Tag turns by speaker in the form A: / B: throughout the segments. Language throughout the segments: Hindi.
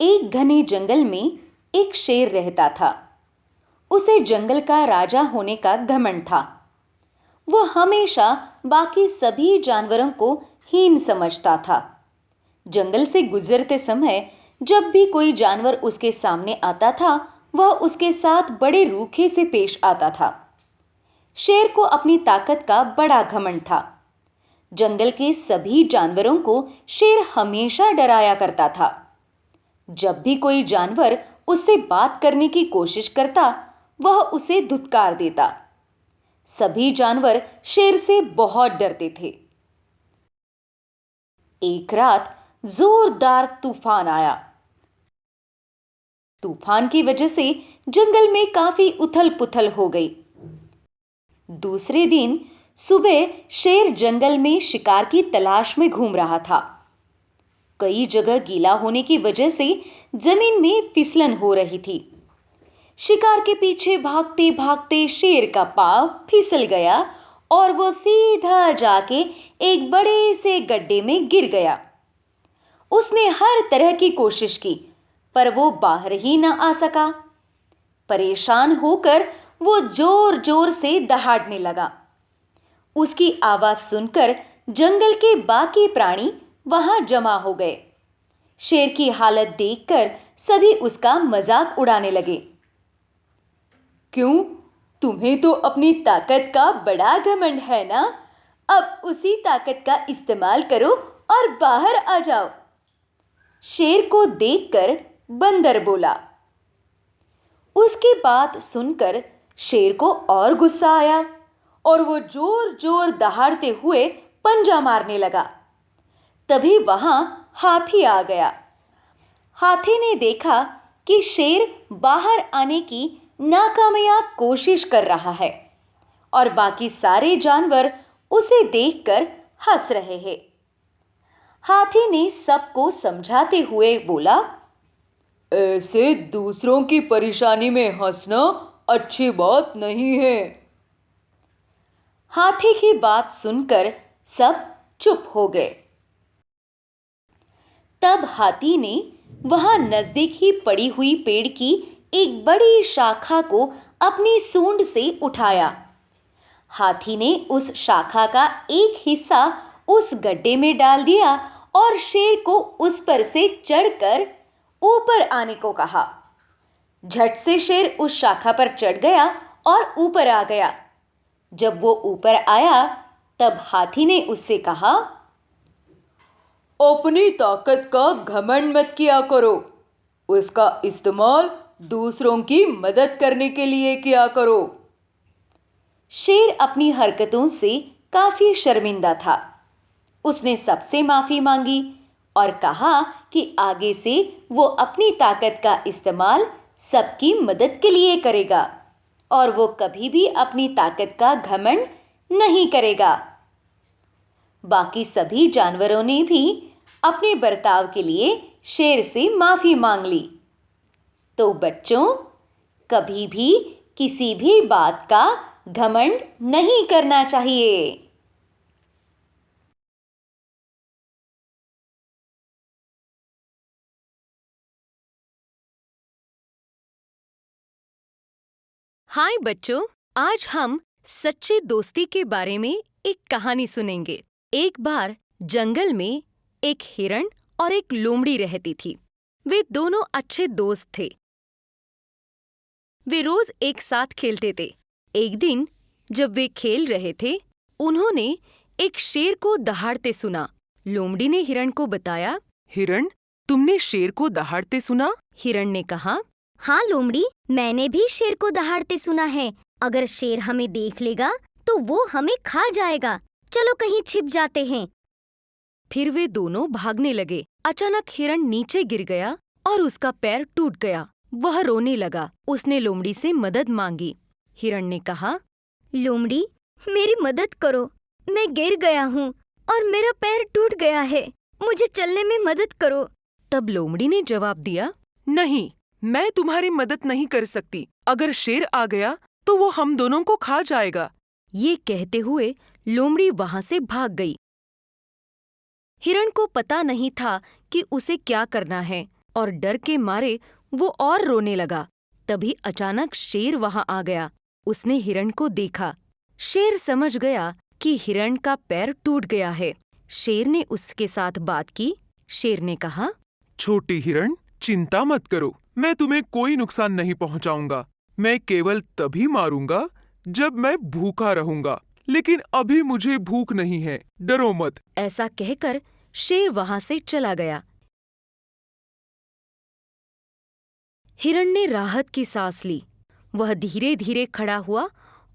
A: एक घने जंगल में एक शेर रहता था। उसे जंगल का राजा होने का घमंड था। वो हमेशा बाकी सभी जानवरों को हीन समझता था। जंगल से गुजरते समय जब भी कोई जानवर उसके सामने आता था, वह उसके साथ बड़े रूखे से पेश आता था। शेर को अपनी ताकत का बड़ा घमंड था। जंगल के सभी जानवरों को शेर हमेशा डराया करता था। जब भी कोई जानवर उससे बात करने की कोशिश करता, वह उसे धुतकार देता। सभी जानवर शेर से बहुत डरते थे। एक रात जोरदार तूफान आया। तूफान की वजह से जंगल में काफी उथल-पुथल हो गई। दूसरे दिन सुबह शेर जंगल में शिकार की तलाश में घूम रहा था। कई जगह गीला होने की वजह से जमीन में फिसलन हो रही थी। शिकार के पीछे भागते भागते शेर का पांव फिसल गया और वो सीधा जाके एक बड़े से गड्ढे में गिर गया। उसने हर तरह की कोशिश की, पर वो बाहर ही न आ सका। परेशान होकर वो जोर जोर से दहाड़ने लगा। उसकी आवाज सुनकर जंगल के बाकी प्राणी वहां जमा हो गए। शेर की हालत देखकर सभी उसका मजाक उड़ाने लगे। क्यों, तुम्हें तो अपनी ताकत का बड़ा घमंड है ना? अब उसी ताकत का इस्तेमाल करो और बाहर आ जाओ। शेर को देखकर बंदर बोला। उसकी बात सुनकर शेर को और गुस्सा आया और वो जोर जोर दहाड़ते हुए पंजा मारने लगा। तभी वहां हाथी आ गया। हाथी ने देखा कि शेर बाहर आने की नाकामयाब कोशिश कर रहा है और बाकी सारे जानवर उसे देखकर हंस रहे हैं। हाथी ने सबको समझाते हुए बोला, ऐसे दूसरों की परेशानी में हंसना अच्छी बात नहीं है। हाथी की बात सुनकर सब चुप हो गए। तब हाथी ने वहां नजदीक ही पड़ी हुई पेड़ की एक बड़ी शाखा को अपनी सूंड से उठाया। हाथी ने उस शाखा का एक हिस्सा उस गड्ढे में डाल दिया और शेर को उस पर से चढ़कर ऊपर आने को कहा। झट से शेर उस शाखा पर चढ़ गया और ऊपर आ गया। जब वो ऊपर आया, तब हाथी ने उससे कहा, अपनी ताकत का घमंड मत किया करो, उसका इस्तेमाल दूसरों की मदद करने के लिए किया करो। शेर अपनी हरकतों से काफी शर्मिंदा था। उसने सबसे माफी मांगी और कहा कि आगे से वो अपनी ताकत का इस्तेमाल सबकी मदद के लिए करेगा और वो कभी भी अपनी ताकत का घमंड नहीं करेगा। बाकी सभी जानवरों ने भी अपने बर्ताव के लिए शेर से माफी मांग ली। तो बच्चों, कभी भी किसी भी बात का घमंड नहीं करना चाहिए।
B: हाय बच्चों, आज हम सच्ची दोस्ती के बारे में एक कहानी सुनेंगे। एक बार जंगल में एक हिरण और एक लोमड़ी रहती थी। वे दोनों अच्छे दोस्त थे। वे रोज एक साथ खेलते थे। एक दिन जब वे खेल रहे थे, उन्होंने एक शेर को दहाड़ते सुना। लोमड़ी ने हिरण को बताया।
C: हिरण, तुमने शेर को दहाड़ते सुना?
B: हिरण ने कहा,
D: हाँ लोमड़ी, मैंने भी शेर को दहाड़ते सुना है। अगर शेर हमें देख लेगा तो वो हमें खा जाएगा। चलो कहीं छिप जाते हैं।
B: फिर वे दोनों भागने लगे। अचानक हिरण नीचे गिर गया और उसका पैर टूट गया। वह रोने लगा। उसने लोमड़ी से मदद मांगी। हिरण ने कहा,
D: लोमड़ी, मेरी मदद करो। मैं गिर गया हूँ और मेरा पैर टूट गया है। मुझे चलने में मदद करो।
B: तब लोमड़ी ने जवाब दिया,
C: नहीं, मैं तुम्हारी मदद नहीं कर सकती। अगर शेर आ गया तो वो हम दोनों को खा जाएगा।
B: ये कहते हुए लोमड़ी वहां से भाग गई। हिरण को पता नहीं था कि उसे क्या करना है। और डर के मारे वो और रोने लगा। तभी अचानक शेर वहां आ गया। उसने हिरण को देखा। शेर समझ गया कि हिरण का पैर टूट गया है। शेर ने उसके साथ बात की। शेर ने कहा,
C: छोटी हिरण, चिंता मत करो, मैं तुम्हें कोई नुकसान नहीं पहुंचाऊंगा। मैं केवल तभी मारूंगा जब मैं भूखा रहूंगा, लेकिन अभी मुझे भूख नहीं है, डरो मत।
B: ऐसा कहकर शेर वहां से चला गया। हिरण ने राहत की सांस ली। वह धीरे धीरे खड़ा हुआ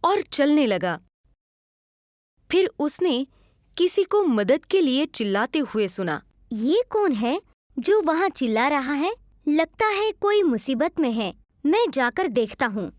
B: और चलने लगा। फिर उसने किसी को मदद के लिए चिल्लाते हुए सुना।
D: ये कौन है जो वहाँ चिल्ला रहा है? लगता है कोई मुसीबत में है। मैं जाकर देखता हूँ।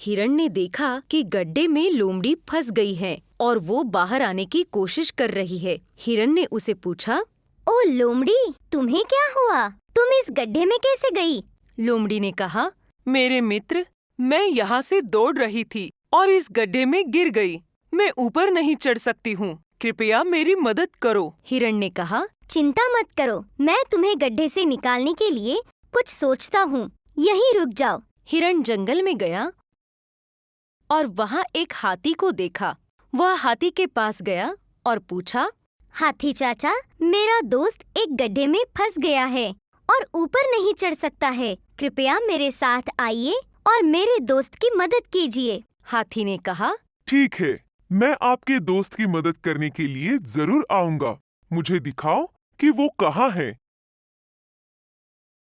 B: हिरण ने देखा कि गड्ढे में लोमड़ी फंस गई है और वो बाहर आने की कोशिश कर रही है। हिरण ने उसे पूछा,
D: ओ लोमड़ी, तुम्हें क्या हुआ? तुम इस गड्ढे में कैसे गई?
B: लोमड़ी ने कहा,
C: मेरे मित्र, मैं यहाँ से दौड़ रही थी और इस गड्ढे में गिर गई। मैं ऊपर नहीं चढ़ सकती हूँ, कृपया मेरी मदद करो।
B: हिरण ने कहा,
D: चिंता मत करो, मैं तुम्हें गड्ढे से निकालने के लिए कुछ सोचता हूँ। यहीं रुक जाओ।
B: हिरण जंगल में गया और वहाँ एक हाथी को देखा। वह हाथी के पास गया और पूछा,
D: हाथी चाचा, मेरा दोस्त एक गड्ढे में फंस गया है और ऊपर नहीं चढ़ सकता है। कृपया मेरे साथ आइए और मेरे दोस्त की मदद कीजिए।
B: हाथी ने कहा,
E: ठीक है, मैं आपके दोस्त की मदद करने के लिए जरूर आऊंगा। मुझे दिखाओ कि वो कहाँ है।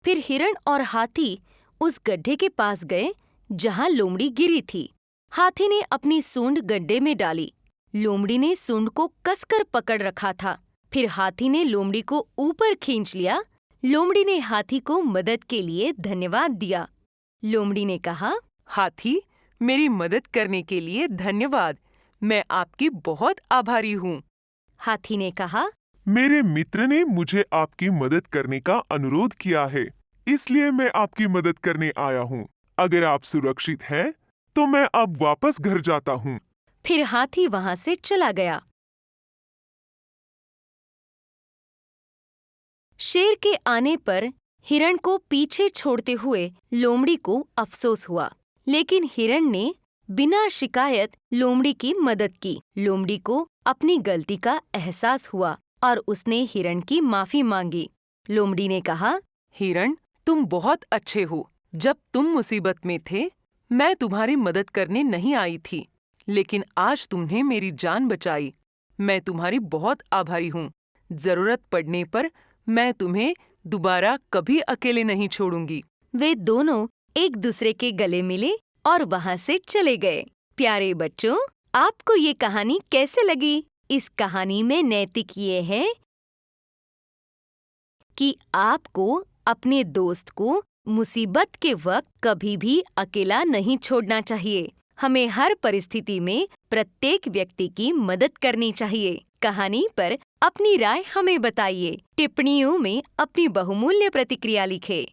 B: फिर हिरण और हाथी उस गड्ढे के पास गए जहाँ लोमड़ी गिरी थी। हाथी ने अपनी सूंड गड्ढे में डाली। लोमड़ी ने सूंड को कसकर पकड़ रखा था। फिर हाथी ने लोमड़ी को ऊपर खींच लिया। लोमड़ी ने हाथी को मदद के लिए धन्यवाद दिया। लोमड़ी ने कहा,
C: हाथी, मेरी मदद करने के लिए धन्यवाद। मैं आपकी बहुत आभारी हूँ।
B: हाथी ने कहा,
E: मेरे मित्र ने मुझे आपकी मदद करने का अनुरोध किया है, इसलिए मैं आपकी मदद करने आया हूँ। अगर आप सुरक्षित हैं, तो मैं अब वापस घर जाता हूँ।
B: फिर हाथी वहां से चला गया। शेर के आने पर हिरण को पीछे छोड़ते हुए लोमड़ी को अफसोस हुआ, लेकिन हिरण ने बिना शिकायत लोमड़ी की मदद की। लोमड़ी को अपनी गलती का एहसास हुआ और उसने हिरण की माफी मांगी। लोमड़ी ने कहा,
C: हिरण, तुम बहुत अच्छे हो। जब तुम मुसीबत में थे, मैं तुम्हारी मदद करने नहीं आई थी, लेकिन आज तुमने मेरी जान बचाई। मैं तुम्हारी बहुत आभारी हूँ। जरूरत पड़ने पर मैं तुम्हें दोबारा कभी अकेले नहीं छोड़ूंगी।
B: वे दोनों एक दूसरे के गले मिले और वहां से चले गए। प्यारे बच्चों, आपको ये कहानी कैसे लगी? इस कहानी में नैतिक ये है कि आपको अपने दोस्त को मुसीबत के वक्त कभी भी अकेला नहीं छोड़ना चाहिए। हमें हर परिस्थिति में प्रत्येक व्यक्ति की मदद करनी चाहिए। कहानी पर अपनी राय हमें बताइए। टिप्पणियों में अपनी बहुमूल्य प्रतिक्रिया लिखें।